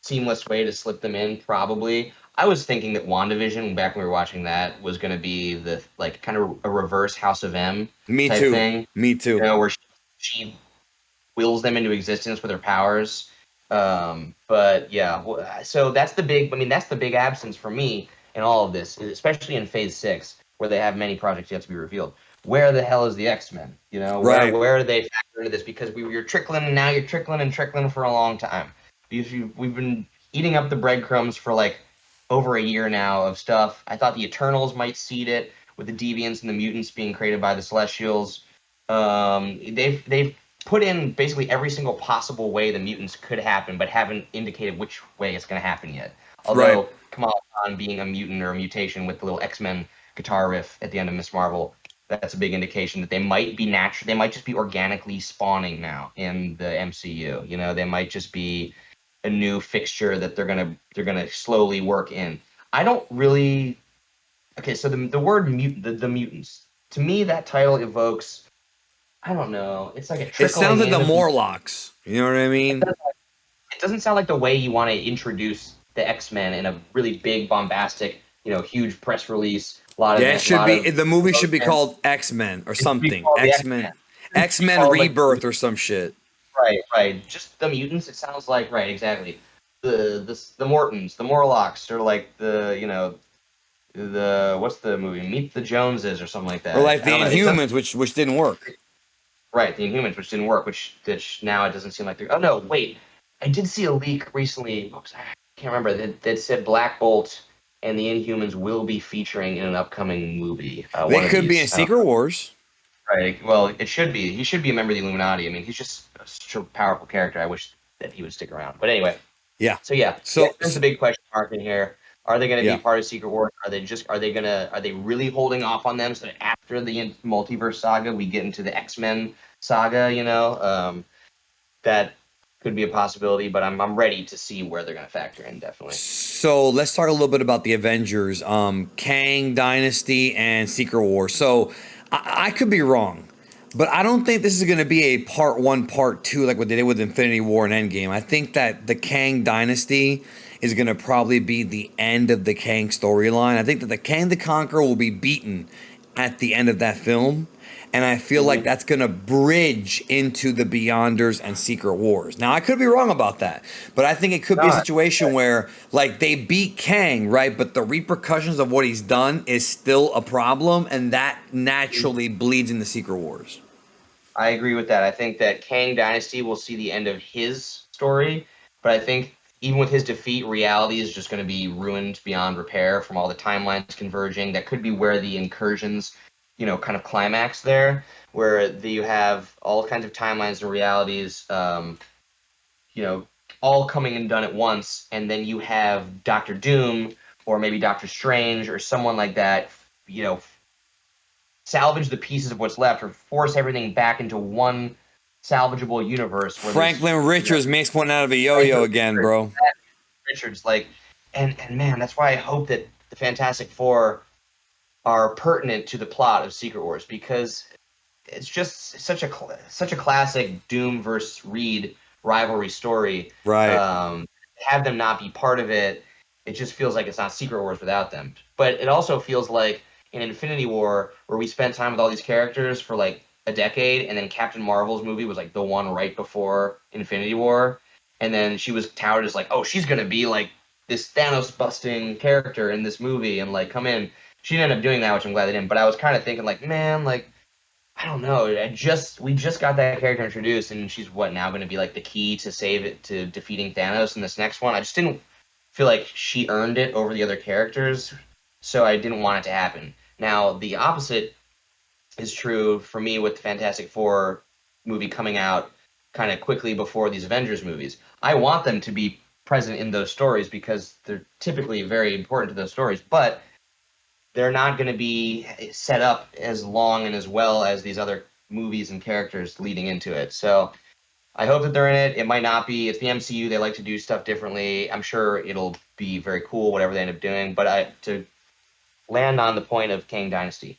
seamless way to slip them in, probably. I was thinking that WandaVision, back when we were watching that, was going to be the, kind of a reverse House of M type thing. Me too. Where she wills them into existence with her powers. But yeah, so that's the big absence for me in all of this, especially in Phase 6, where they have many projects yet to be revealed. Where the hell is the X-Men? Where do they factor into this? Because you're trickling, and now you're trickling and trickling for a long time. We've been eating up the breadcrumbs for over a year now of stuff. I thought the Eternals might seed it with the Deviants and the Mutants being created by the Celestials. They've put in basically every single possible way the mutants could happen, but haven't indicated which way it's going to happen yet. Although Kamala Khan being a mutant or a mutation with the little X-Men guitar riff at the end of Ms. Marvel, that's a big indication that they might be natural. They might just be organically spawning now in the MCU. They might just be a new fixture that they're gonna slowly work in. I don't really. Okay, so the word the mutants, to me, that title evokes, I don't know. It's like a trickling. It sounds like the Morlocks. You know what I mean? It doesn't sound like the way you want to introduce the X-Men in a really big, bombastic, huge press release. The movie should be called X-Men or something. X-Men Rebirth or some shit. Right. Just the mutants. It sounds like exactly. The Mortons, the Morlocks, or the what's the movie? Meet the Joneses or something like that. Or like the Inhumans, which didn't work. Right, the Inhumans, which didn't work, which now it doesn't seem like they're... Oh, no, wait. I did see a leak recently. I can't remember. That said Black Bolt and the Inhumans will be featuring in an upcoming movie. They could be in Secret Wars. Right. Well, it should be. He should be a member of the Illuminati. I mean, he's just such a powerful character. I wish that he would stick around. But anyway, Yeah. so yeah, So, there's the big question mark in here. Are they going to be yeah. part of Secret Wars? Are they really holding off on them so that after the multiverse saga, we get into the X-Men saga, that could be a possibility, but I'm ready to see where they're going to factor in, definitely. So let's talk a little bit about the Avengers, Kang Dynasty and Secret War. So I could be wrong, but I don't think this is going to be a part one, part two like what they did with Infinity War and Endgame. I think that the Kang Dynasty is going to probably be the end of the Kang storyline. I think that the Kang the Conqueror will be beaten at the end of that film. And I feel like that's going to bridge into the Beyonders and Secret Wars. Now, I could be wrong about that, but I think it could be a situation where, like, they beat Kang, right? But the repercussions of what he's done is still a problem, and that naturally bleeds into Secret Wars. I agree with that. I think that Kang Dynasty will see the end of his story, but I think even with his defeat, reality is just going to be ruined beyond repair from all the timelines converging. That could be where the incursions, kind of climax there, where you have all kinds of timelines and realities, all coming and done at once, and then you have Doctor Doom or maybe Doctor Strange or someone like that, salvage the pieces of what's left or force everything back into one salvageable universe where Franklin Richards makes one out of a yo-yo again, bro. Richards, and man, that's why I hope that the Fantastic Four are pertinent to the plot of Secret Wars, because it's just such a classic Doom versus Reed rivalry story. Right. Have them not be part of it, it just feels like it's not Secret Wars without them. But it also feels like in Infinity War, where we spent time with all these characters for like a decade, and then Captain Marvel's movie was like the one right before Infinity War, and then she was touted as like, oh, she's gonna be like this Thanos busting character in this movie and like come in. She didn't end up doing that, which I'm glad they didn't. But I was kind of thinking like, man, like I don't know. We just got that character introduced, and she's what now going to be like the key to save it to defeating Thanos in this next one. I just didn't feel like she earned it over the other characters, so I didn't want it to happen. Now the opposite is true for me with the Fantastic Four movie coming out kind of quickly before these Avengers movies. I want them to be present in those stories because they're typically very important to those stories, but they're not going to be set up as long and as well as these other movies and characters leading into it. So I hope that they're in it. It might not be. It's the MCU. They like to do stuff differently. I'm sure it'll be very cool, whatever they end up doing. But to land on the point of Kang Dynasty.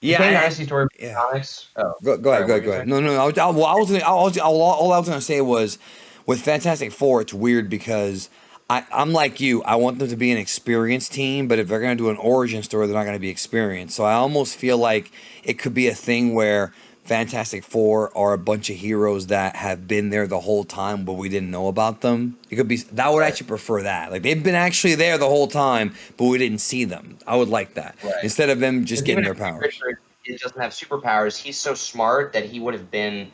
Yeah. The Kang Dynasty story Yeah. comics. Oh, Go ahead. No. All I was gonna say was, with Fantastic Four, it's weird because I'm like you. I want them to be an experienced team, but if they're gonna do an origin story, they're not gonna be experienced. So I almost feel like it could be a thing where Fantastic Four are a bunch of heroes that have been there the whole time, but we didn't know about them. It could be that. I would actually prefer that. Like they've been actually there the whole time, but we didn't see them. I would like that right. instead of them just getting their Even if powers. Richard doesn't have superpowers, he's so smart that he would have been,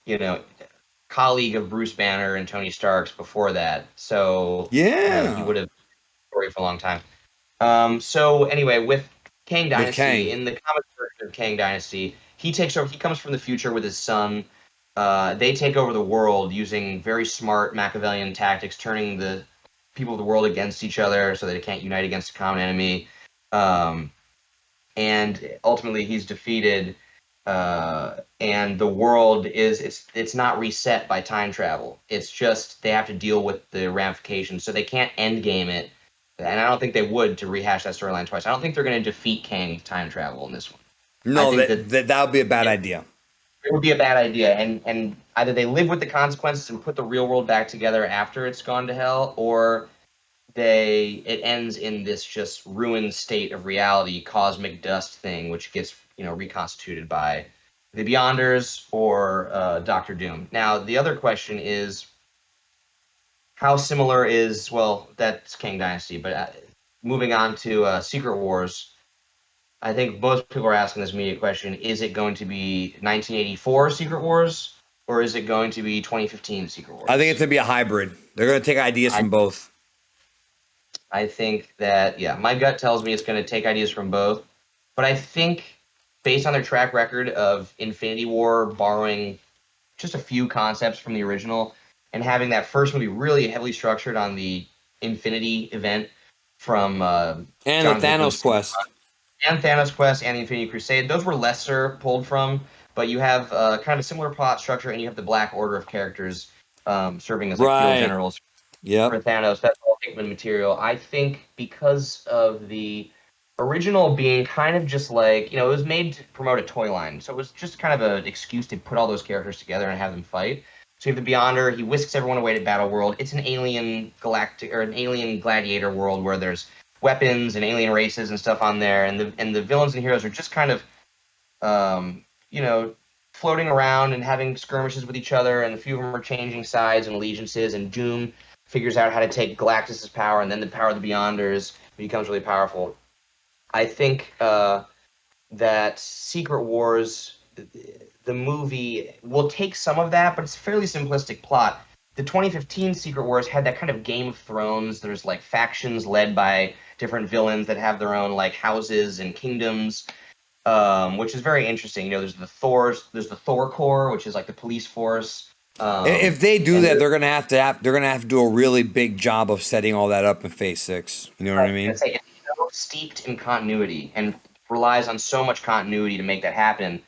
you know, colleague of Bruce Banner and Tony Stark's before that. So Yeah. he would have story for a long time. So anyway, with Kang Dynasty, in the comic version of Kang Dynasty, he takes over. He comes from the future with his son. They take over the world using very smart Machiavellian tactics, turning the people of the world against each other so that they can't unite against a common enemy. And ultimately, he's defeated. And the world it's not reset by time travel. It's just they have to deal with the ramifications, so they can't end game it. And I don't think they would to rehash that storyline twice. I don't think they're going to defeat Kang with time travel in this one. No, that would be a bad idea. It would be a bad idea, and either they live with the consequences and put the real world back together after it's gone to hell, or it ends in this just ruined state of reality, cosmic dust thing, which gets reconstituted by the Beyonders or Doctor Doom. Now, the other question is, how similar is, well, that's Kang Dynasty, but moving on to Secret Wars, I think most people are asking this immediate question: is it going to be 1984 Secret Wars, or is it going to be 2015 Secret Wars? I think it's going to be a hybrid. They're going to take ideas from both. I think that, my gut tells me it's going to take ideas from both. But I think based on their track record of Infinity War borrowing just a few concepts from the original and having that first movie really heavily structured on the Infinity event from And the Jonathan Thanos Hickman's quest. and Thanos Quest and the Infinity Crusade. Those were lesser pulled from, but you have kind of a similar plot structure, and you have the Black Order of characters serving as like field Right. generals Yep. for Thanos. That's all Hickman material. I think because of the original being kind of just like, it was made to promote a toy line, so it was just kind of an excuse to put all those characters together and have them fight. So you have the Beyonder. He whisks everyone away to Battle World. It's an alien galactic or an alien gladiator world where there's weapons and alien races and stuff on there, and the villains and heroes are just kind of, floating around and having skirmishes with each other, and a few of them are changing sides and allegiances. And Doom figures out how to take Galactus's power, and then the power of the Beyonders becomes really powerful. I think that Secret Wars, the movie, will take some of that, but it's a fairly simplistic plot. The 2015 Secret Wars had that kind of Game of Thrones. There's like factions led by different villains that have their own like houses and kingdoms, which is very interesting. There's the Thor Corps, which is like the police force. If they do that, they're gonna have to do a really big job of setting all that up in Phase 6. You know what I mean? It's so steeped in continuity and relies on so much continuity to make that happen.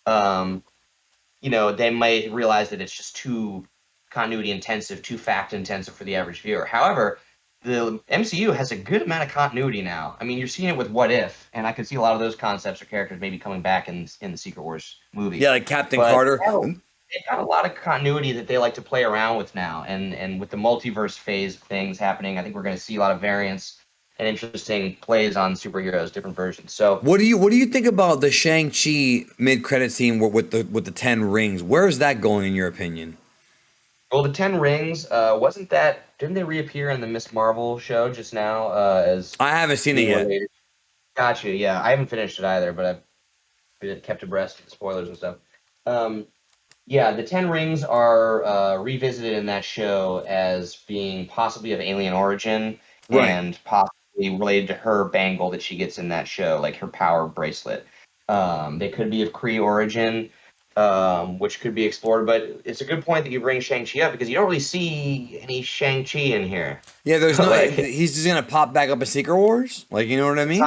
They might realize that it's just too continuity intensive, too fact intensive for the average viewer. However, the MCU has a good amount of continuity now. I mean, you're seeing it with What If, and I could see a lot of those concepts or characters maybe coming back in the Secret Wars movie. Yeah, like Captain But Carter. they have a lot of continuity that they like to play around with now, and with the multiverse phase things happening, I think we're going to see a lot of variants and interesting plays on superheroes, different versions. So, What do you think about the ShangChi mid-credit scene with the 10 rings? Where is that going in your opinion? well, the Ten Rings wasn't that? Didn't they reappear in the Miss Marvel show just now as I haven't seen it being yet. related? Gotcha. Yeah, I haven't finished it either, but I've been kept abreast of the spoilers and stuff. Yeah, the Ten Rings are revisited in that show as being possibly of alien origin Right. and possibly related to her bangle that she gets in that show, like her power bracelet. They could be of Kree origin, which could be explored. But it's a good point that you bring Shang-Chi up because you don't really see any Shang-Chi in here. Yeah, there's no. Like, He's just gonna pop back up in Secret Wars. Like, you know what I mean?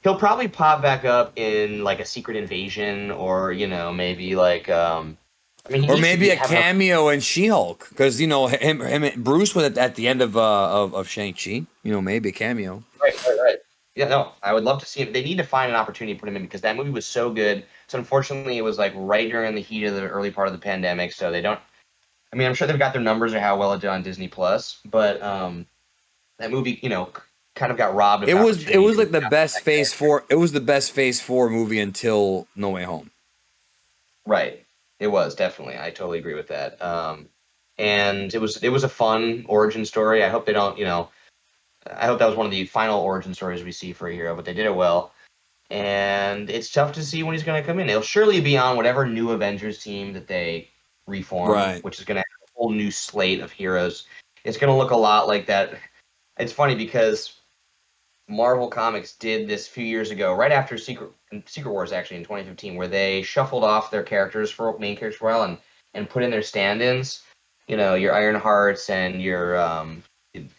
he'll probably pop back up in like a Secret Invasion, or maybe like Or maybe a cameo in She-Hulk, because him and Bruce was at the end of Shang-Chi. Maybe a cameo. Right. Yeah, no, I would love to see him. They need to find an opportunity to put him in because that movie was so good. So unfortunately, it was like right during the heat of the early part of the pandemic. So they don't. I mean, I'm sure they've got their numbers or how well it did on Disney Plus, but that movie, kind of got robbed. It was like the best Phase 4. It was the best Phase 4 movie until No Way Home. Right. It was definitely. I totally agree with that. And it was a fun origin story. I hope they don't. I hope that was one of the final origin stories we see for a hero, but they did it well. And it's tough to see when he's going to come in. He'll surely be on whatever new Avengers team that they reform, Right. which is going to have a whole new slate of heroes. It's going to look a lot like that. It's funny because Marvel Comics did this a few years ago, right after Secret Wars, actually in 2015, where they shuffled off their main characters for a while, and put in their stand-ins. Your Ironhearts and your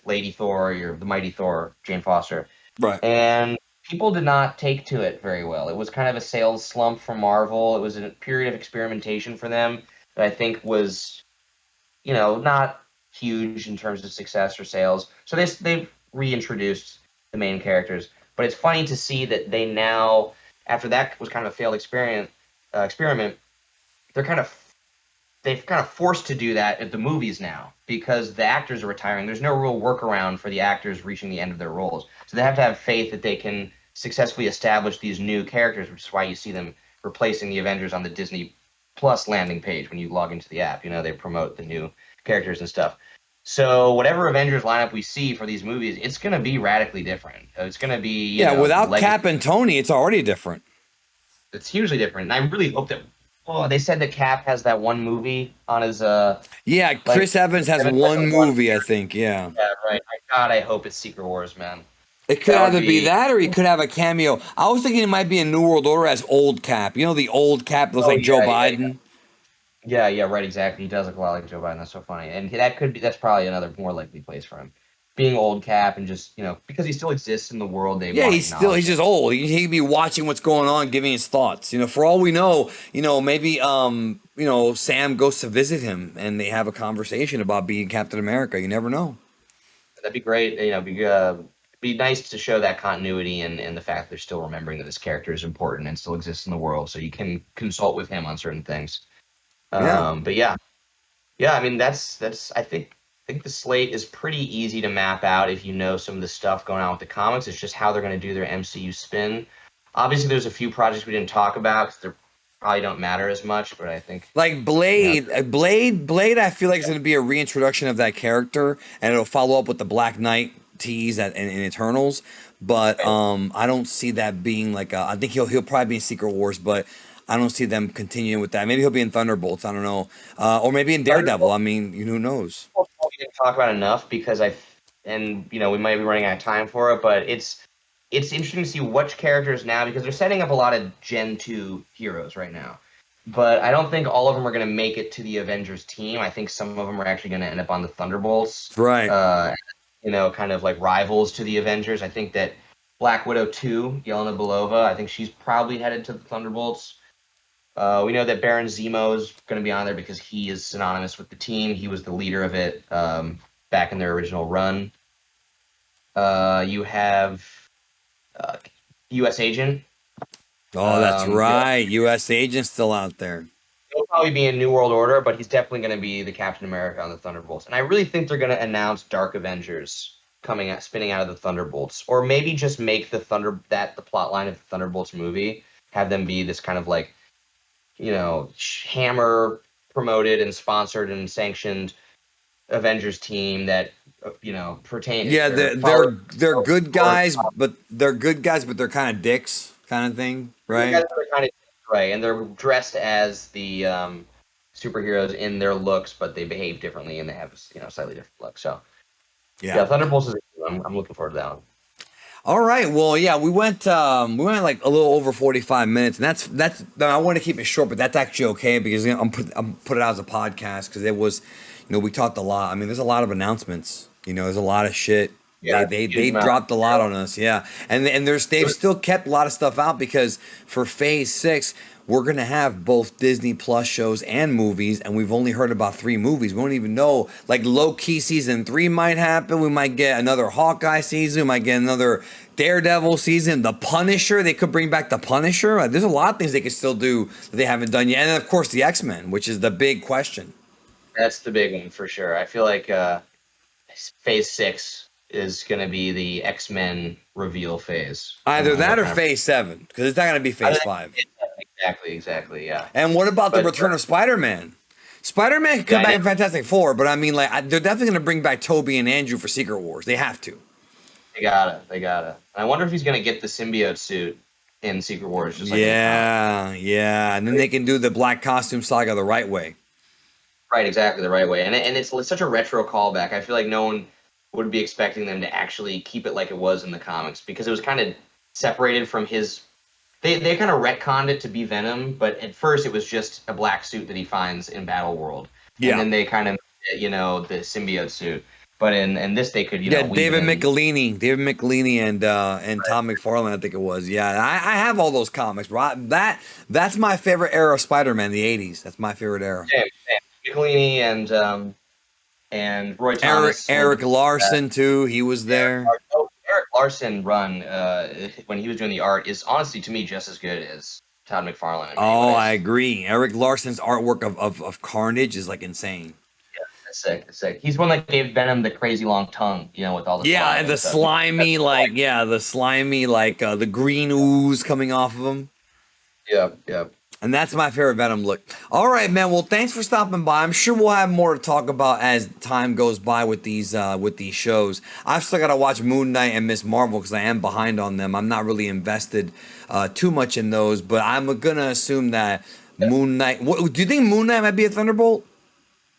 Lady Thor, the Mighty Thor, Jane Foster. Right. And people did not take to it very well. It was kind of a sales slump for Marvel. It was a period of experimentation for them that I think was, not huge in terms of success or sales. So they've reintroduced the main characters. But it's funny to see that they now, after that was kind of a failed experiment, they've kind of forced to do that at the movies now because the actors are retiring. There's no real workaround for the actors reaching the end of their roles. So they have to have faith that they can successfully establish these new characters, which is why you see them replacing the Avengers on the Disney Plus landing page when you log into the app. They promote the new characters and stuff. So whatever Avengers lineup we see for these movies, it's going to be radically different. It's going to be without Cap and Tony, it's already different. It's hugely different, and I really hope that. Oh, they said that Cap has that one movie on his. Yeah, Chris Evans has one movie, I think. Yeah. Yeah, right. My God, I hope it's Secret Wars, man. It could either be that or he could have a cameo. I was thinking it might be a New World Order as old Cap. You know, the old Cap looks like Joe Biden. Yeah, right, exactly. He does look a lot like Joe Biden. That's so funny. And that's probably another more likely place for him. Being old Cap and just, because he still exists in the world. He's just old. He'd be watching what's going on, giving his thoughts. For all we know, maybe, Sam goes to visit him and they have a conversation about being Captain America. You never know. That'd be great. Be nice to show that continuity and the fact they're still remembering that this character is important and still exists in the world, so you can consult with him on certain things. But yeah. I mean, that's. I think the slate is pretty easy to map out if you know some of the stuff going on with the comics. It's just how they're going to do their MCU spin. Obviously, there's a few projects we didn't talk about because they probably don't matter as much, but I think like Blade. I feel like it's going to be a reintroduction of that character, and it'll follow up with the Black Knight tease in Eternals. But I don't see that being like I think he'll probably be in Secret Wars, but I don't see them continuing with that. Maybe he'll be in Thunderbolts. I don't know, or maybe in Daredevil. I mean, who knows? We didn't talk about enough because we might be running out of time for it, but it's interesting to see which characters now, because they're setting up a lot of Gen 2 heroes right now. But I don't think all of them are going to make it to the Avengers team. I think some of them are actually going to end up on the Thunderbolts. Right. Kind of like rivals to the Avengers. I think that Black Widow 2, Yelena Belova, I think she's probably headed to the Thunderbolts. We know that Baron Zemo is going to be on there because he is synonymous with the team. He was the leader of it back in their original run. You have U.S. Agent. Oh, that's right. U.S. Agent's still out there. He'll probably be in New World Order, but he's definitely going to be the Captain America on the Thunderbolts. And I really think they're going to announce Dark Avengers spinning out of the Thunderbolts, or maybe just make the plot line of the Thunderbolts movie, have them be this kind of like, Hammer promoted and sponsored and sanctioned Avengers team that pertain. Yeah, they're good guys, but they're kind of dicks, kind of thing, right? Right, and they're dressed as the superheroes in their looks, but they behave differently and they have slightly different looks. So yeah, Thunderbolts is. I'm looking forward to that one. All right, well, yeah, we went like a little over 45 minutes, and that's. I want to keep it short, but that's actually okay because I'm put it out as a podcast because it was, we talked a lot. I mean, there's a lot of announcements. There's a lot of shit. Yeah, they dropped a lot on us, yeah, and they've still kept a lot of stuff out because for Phase 6 we're gonna have both Disney Plus shows and movies, and we've only heard about 3 movies. We don't even know. Like Loki season 3 might happen. We might get another Hawkeye season. We might get another Daredevil season. The Punisher. They could bring back the Punisher. There's a lot of things they could still do that they haven't done yet, and then, of course the XMen, which is the big question. That's the big one for sure. I feel like Phase 6 is going to be the X-Men reveal phase. Either that or Phase 7, because it's not going to be Phase 5. Exactly, yeah. And what about the return of Spider-Man? Spider-Man could come back in Fantastic Four, but I mean, like, they're definitely going to bring back Tobey and Andrew for Secret Wars. They have to. They gotta. I wonder if he's going to get the symbiote suit in Secret Wars. Just like and then they can do the black costume saga the right way. Right, exactly, the right way. And it's such a retro callback. I feel like no one would be expecting them to actually keep it like it was in the comics because it was kind of separated from his. They kind of retconned it to be Venom, but at first it was just a black suit that he finds in Battle World. Yeah. And then they kind of, the symbiote suit. But in this they could, David McElhaney and Tom McFarlane, I think it was. Yeah, I have all those comics, bro. That's my favorite era of Spider-Man, the '80s. That's my favorite era. Same. McElhaney and Roy Thomas. Eric Larson too. He was there. Eric Larson run when he was doing the art is honestly to me just as good as Todd McFarlane. I agree. Eric Larson's artwork of Carnage is like insane. Yeah, that's sick. He's one that gave Venom the crazy long tongue, with all the and the slimy the green ooze coming off of him. Yep. And that's my favorite Venom look. All right, man. Well, thanks for stopping by. I'm sure we'll have more to talk about as time goes by with these shows. I've still got to watch Moon Knight and Miss Marvel because I am behind on them. I'm not really invested too much in those, but I'm gonna assume that Moon Knight. Do you think Moon Knight might be a Thunderbolt?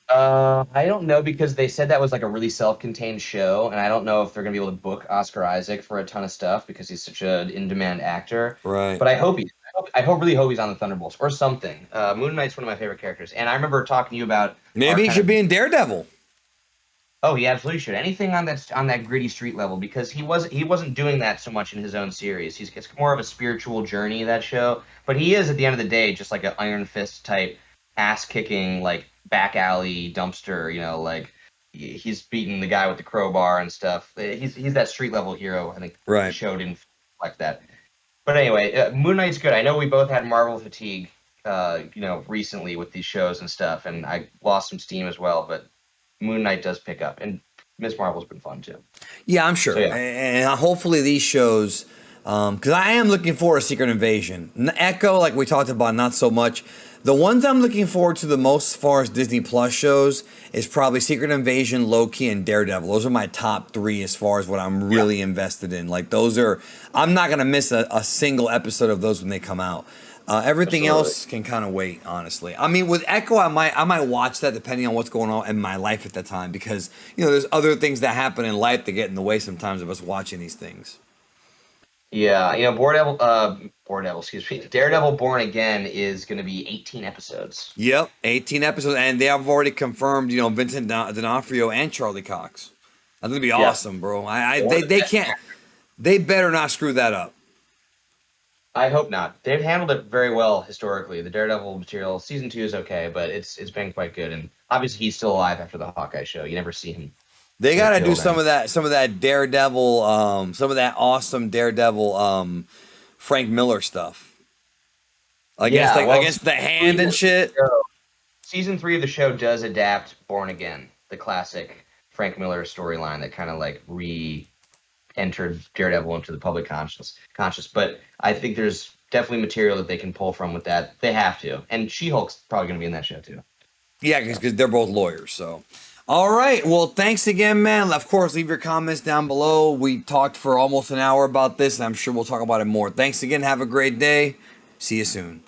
I don't know because they said that was like a really self-contained show, and I don't know if they're gonna be able to book Oscar Isaac for a ton of stuff because he's such an in-demand actor. Right. But I really hope he's on the Thunderbolts or something. Moon Knight's one of my favorite characters, and I remember talking to you about our Maybe he kind should of. be in Daredevil. Oh, he absolutely should. Anything on that gritty street level because he wasn't doing that so much in his own series. It's more of a spiritual journey that show, but he is at the end of the day just like an Iron Fist type ass kicking like back alley dumpster. Like he's beating the guy with the crowbar and stuff. He's that street level hero. I think the Right. show didn't like that. But anyway, Moon Knight's good. I know we both had Marvel fatigue, recently with these shows and stuff, and I lost some steam as well. But Moon Knight does pick up, and Miss Marvel's been fun too. Yeah, I'm So sure. yeah, And hopefully these shows, because I am looking for a Secret Invasion. Echo, like we talked about, not so much. The ones I'm looking forward to the most as far as Disney Plus shows is probably Secret Invasion, Loki, and Daredevil. Those are my top three as far as what I'm yeah, really invested in. Like those are, I'm not gonna miss a single episode of those when they come out. Everything absolutely. else can kind of wait, honestly. I mean, with Echo, I might watch that depending on what's going on in my life at the time because there's other things that happen in life that get in the way sometimes of us watching these things. Yeah, Daredevil, excuse me, Daredevil Born Again is going to be 18 episodes. Yep, 18 episodes, and they have already confirmed, Vincent D'Onofrio and Charlie Cox. That's gonna be Yeah, awesome, bro. one of They the best. can't, they better not screw that up. I hope not. They've handled it very well historically. The Daredevil material, season 2 is okay, but it's been quite good. And obviously, he's still alive after the Hawkeye show. You never see him They get gotta do killed or some of anything. that, Daredevil, some of that awesome Daredevil, Frank Miller stuff against Yeah, like well, against the hand and shit. season 3 of the show does adapt Born Again, the classic Frank Miller storyline that kind of like re-entered Daredevil into the public conscious. But I think there's definitely material that they can pull from with that. They have to, and She-Hulk's probably going to be in that show too. Yeah, So because they're both lawyers. So, all right. Well, thanks again, man. Of course, leave your comments down below. We talked for almost an hour about this, and I'm sure we'll talk about it more. Thanks again. Have a great day. See you soon.